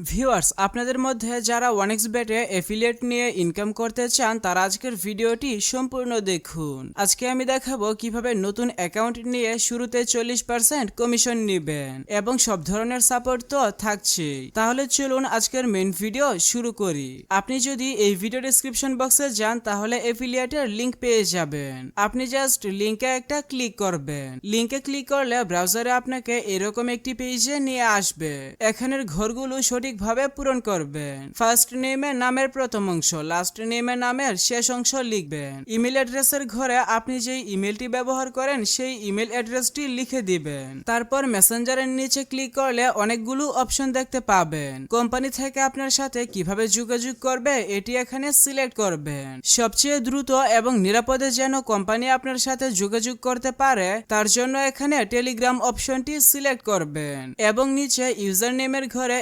Viewers, আপনাদের মধ্যে যারা ওয়ানএক্সবেটে এফিলিয়েট নিয়ে ইনকাম করতে চান তারা আজকের ভিডিওটি সম্পূর্ণ দেখুন। আজকে আমি দেখাবো কিভাবে নতুন অ্যাকাউন্ট নিয়ে শুরুতে 40% কমিশন নেবেন এবং সব ধরনের সাপোর্ট তো থাকছেই। তাহলে চলুন আজকের মেইন ভিডিও শুরু করি। আপনি যদি এই ভিডিও ডেসক্রিপশন বক্সে যান তাহলে এফিলিয়েটের লিংক পেয়ে যাবেন। আপনি জাস্ট লিংকে একটা ক্লিক করবেন। লিংকে ক্লিক করলে ব্রাউজারে আপনাকে এরকম একটি পেজে নিয়ে আসবে। এখানের ঘরগুলো সঠিকভাবে পূরণ করবেন। ফার্স্ট নেমে নামের প্রথম অংশ, লাস্ট নেমে নামের শেষ অংশ লিখবেন। ইমেল অ্যাড্রেসের ঘরে আপনি যেই ইমেলটি ব্যবহার করেন সেই ইমেল অ্যাড্রেসটি লিখে দিবেন। তারপর মেসেঞ্জারের নিচে ক্লিক করলে অনেকগুলো অপশন দেখতে পাবেন। কোম্পানি থেকে আপনার সাথে কিভাবে যোগাযোগ করবে এটি এখানে সিলেক্ট করবেন। সবচেয়ে দ্রুত এবং নিরাপদে যেন কোম্পানি আপনার সাথে যোগাযোগ করতে পারে তার জন্য এখানে টেলিগ্রাম অপশনটি সিলেক্ট করবেন এবং নিচে ইউজার নেমের ঘরে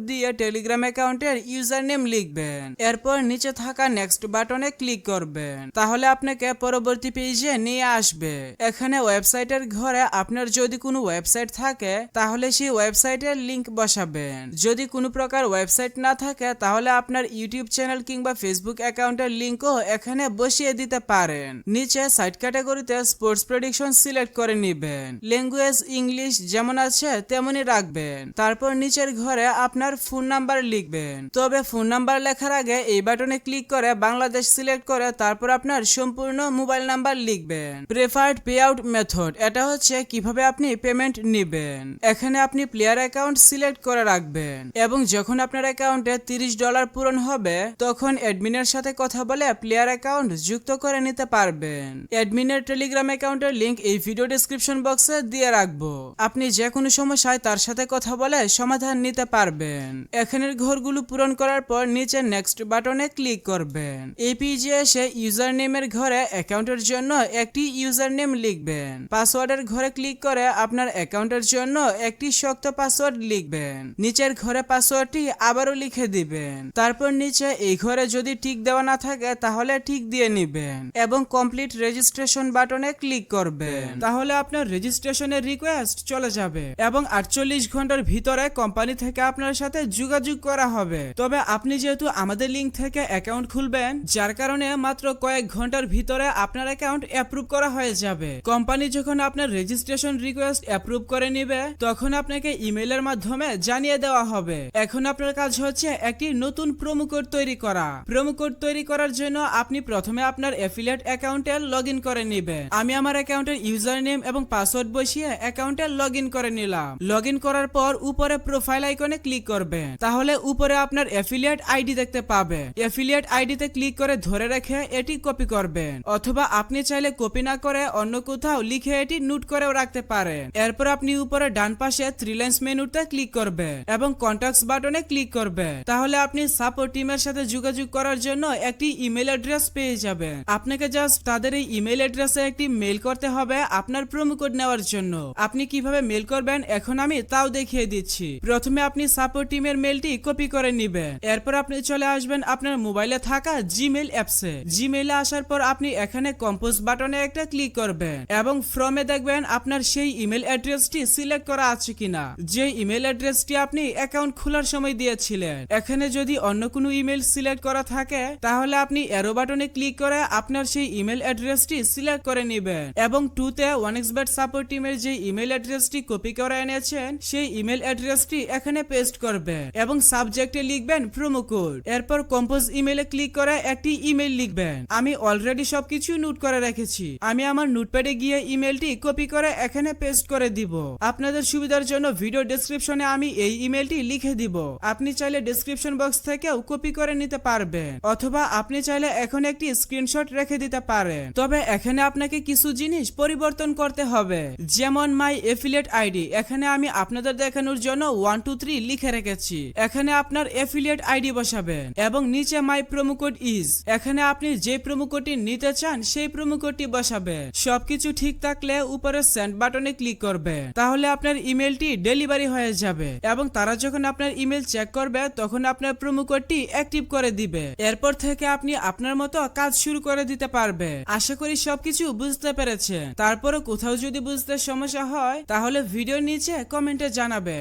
দিয়ে টেলিগ্রাম অ্যাকাউন্টের ইউজার নেম লিখবেন। এরপর নিচে থাকা নেক্সট বাটনে ক্লিক করবেন। তাহলে আপনাকে পরবর্তী পেজে নিয়ে আসবে। এখানে ওয়েবসাইটের ঘরে আপনার যদি কোনো ওয়েবসাইট থাকে তাহলে সেই ওয়েবসাইটের লিংক বসাবেন। যদি কোনো প্রকার ওয়েবসাইট না থাকে তাহলে আপনার ইউটিউব চ্যানেল কিংবা ফেসবুক অ্যাকাউন্টের লিংকও এখানে বসিয়ে দিতে পারেন। নিচে সাইট ক্যাটাগরিতে স্পোর্টস প্রেডিকশন সিলেক্ট করে নেবেন। ল্যাঙ্গুয়েজ ইংলিশ যেমন আছে তেমনই রাখবেন। তারপর নিচের ঘরে আপনার ফোন নাম্বার লিখবেন। তবে ফোন নাম্বার লেখার আগে এই বাটনে ক্লিক করে বাংলাদেশ সিলেক্ট করে তারপর আপনার সম্পূর্ণ মোবাইল নাম্বার লিখবেন। প্রেফার্ড পে আউট মেথড, এটা হচ্ছে কিভাবে আপনি পেমেন্ট নেবেন। এখানে আপনি প্লেয়ার অ্যাকাউন্ট সিলেক্ট করে রাখবেন এবং যখন আপনার অ্যাকাউন্টে $30 পূরণ হবে তখন অ্যাডমিনের সাথে কথা বলে প্লেয়ার অ্যাকাউন্ট যুক্ত করে নিতে পারবেন। অ্যাডমিনের টেলিগ্রাম অ্যাকাউন্টের লিংক এই ভিডিও ডেসক্রিপশন বক্সে দিয়ে রাখবো। আপনি যে কোনো সমস্যায় তার সাথে কথা বলে সমাধান নিতে পারবেন। এখানের ঘরগুলো পূরণ করার পর নিচে নেক্সট বাটনে ক্লিক করবেন। এই পেজে এসে ইউজার নেমের ঘরে অ্যাকাউন্টের জন্য একটি ইউজার নেম লিখবেন। পাসওয়ার্ডের ঘরে ক্লিক করে আপনার অ্যাকাউন্টের জন্য একটি শক্ত পাসওয়ার্ড লিখবেন। নিচের ঘরে পাসওয়ার্ডটি আবারও লিখে দিবেন। তারপর নিচে এই ঘরে যদি টিক দেওয়া না থাকে তাহলে টিক দিয়ে নিবেন এবং কমপ্লিট রেজিস্ট্রেশন বাটনে ক্লিক করবেন। তাহলে আপনার রেজিস্ট্রেশনের রিকোয়েস্ট চলে যাবে এবং 48 ঘন্টার ভিতরে কোম্পানি থেকে আপনার সাথে যোগাযোগ করা হবে। তবে আপনি যেহেতু আমাদের লিংক থেকে অ্যাকাউন্ট খুলবেন যার কারণে মাত্র কয়েক ঘন্টার ভিতরে আপনার অ্যাকাউন্ট অ্যাপ্রুভ করা হয়ে যাবে। কোম্পানি যখন আপনার রেজিস্ট্রেশন রিকোয়েস্ট অ্যাপ্রুভ করে নেবে তখন আপনাকে ইমেইলের মাধ্যমে জানিয়ে দেওয়া হবে। এখন আপনার কাজ হচ্ছে একটি নতুন প্রোমো কোড তৈরি করা। প্রোমো কোড তৈরি করার জন্য আপনি প্রথমে আপনার অ্যাফিলিয়েট অ্যাকাউন্টে লগইন করে নেবেন। আমি আমার অ্যাকাউন্টের ইউজার নেম এবং পাসওয়ার্ড বসিয়ে অ্যাকাউন্টে লগইন করে নিলাম। লগইন করার পর উপরে প্রোফাইল আইকনে ক্লিক করবেন। তাহলে উপরে আপনার অ্যাফিলিয়েট আইডি দেখতে পাবেন। অ্যাফিলিয়েট আইডিতে ক্লিক করে ধরে রেখে এটি কপি করবেন অথবা আপনি চাইলে কপি না করে অন্য কোথাও লিখে এটি নোট করেও রাখতে পারেন। এরপর আপনি উপরে ডান পাশে 3 লাইন্স মেনুতে ক্লিক করবেন এবং কন্টাক্টস বাটনে ক্লিক করবেন। তাহলে আপনি সাপোর্ট টিমের সাথে যোগাযোগ করার জন্য একটি ইমেল অ্যাড্রেস পেয়ে যাবেন। আপনাকে জাস্ট তাদের এই ইমেল অ্যাড্রেসে একটি মেইল করতে হবে আপনার প্রোমো কোড নেওয়ার জন্য। আপনি কিভাবে মেইল করবেন এখন আমি তাও দেখিয়ে দিচ্ছি। প্রথমে আপনি সাপোর্ট টিমের মেইলটি কপি করে নেবেন। এরপর আপনি চলে আসবেন আপনার মোবাইলে থাকা জিমেইল অ্যাপসে। জিমেইলে আসার পর আপনি এখানে কম্পোজ বাটনে একটা ক্লিক করবেন এবং ফ্রমে দেখবেন আপনার সেই ইমেল অ্যাড্রেসটি সিলেক্ট করা আছে কিনা যে ইমেল অ্যাড্রেসটি আপনি অ্যাকাউন্ট খোলার সময় দিয়েছিলেন। এখানে যদি অন্য কোনো ইমেল সিলেক্ট করা থাকে তাহলে আপনি অ্যারো বাটনে ক্লিক করে আপনার সেই ইমেল অ্যাড্রেসটি সিলেক্ট করে নেবেন এবং 2 তে ওয়ানএক্সবেট সাপোর্ট টিমের যে ইমেল অ্যাড্রেসটি কপি করে এনেছেন সেই ইমেল অ্যাড্রেসটি এখানে পেস্ট করবেন এবং সাবজেক্টে লিখবেন প্রোমো কোড। এরপর কম্পোজ ইমেলে ক্লিক করে একটি ইমেল লিখবেন। আমি অলরেডি সবকিছু নোট করে রেখেছি। আমি আমার নোটপ্যাডে গিয়ে ইমেলটি কপি করে এখানে পেস্ট করে দিব। আপনাদের সুবিধার জন্য ভিডিও ডেসক্রিপশনে আমি এই ইমেলটি লিখে দিব। আপনি চাইলে ডেসক্রিপশন বক্স থেকেও কপি করে নিতে পারবেন অথবা আপনি চাইলে এখন একটি স্ক্রিনশট রেখে দিতে পারেন। তবে এখানে আপনাকে কিছু জিনিস পরিবর্তন করতে হবে, যেমন মাই এফিলিয়েট আইডি। এখানে আমি আপনাদের দেখানোর জন্য 1 2 3 লিখে রেখেছি। এখানে আপনার এফিলিয়েট আইডি বসাবেন এবং নিচে মাই প্রোমো কোড ইজ। এখানে আপনি যে প্রোমো কোডটি নিতে চান সেই প্রোমো কোডটি বসাবেন। সবকিছু ঠিক থাকলে উপরে সেন্ড বাটনে ক্লিক করবেন। তাহলে আপনার ইমেলটি ডেলিভারি হয়ে যাবে এবং তারা যখন আপনার ইমেল চেক করবে তখন আপনার প্রোমো কোডটি অ্যাক্টিভ করে দিবে। এরপর থেকে আপনি আপনার মতো কাজ শুরু করে দিতে পারবেন। আশা করি সবকিছু বুঝতে পেরেছেন। তারপরে কোথাও যদি বুঝতে সমস্যা হয় তাহলে ভিডিওর নিচে কমেন্টে জানাবেন।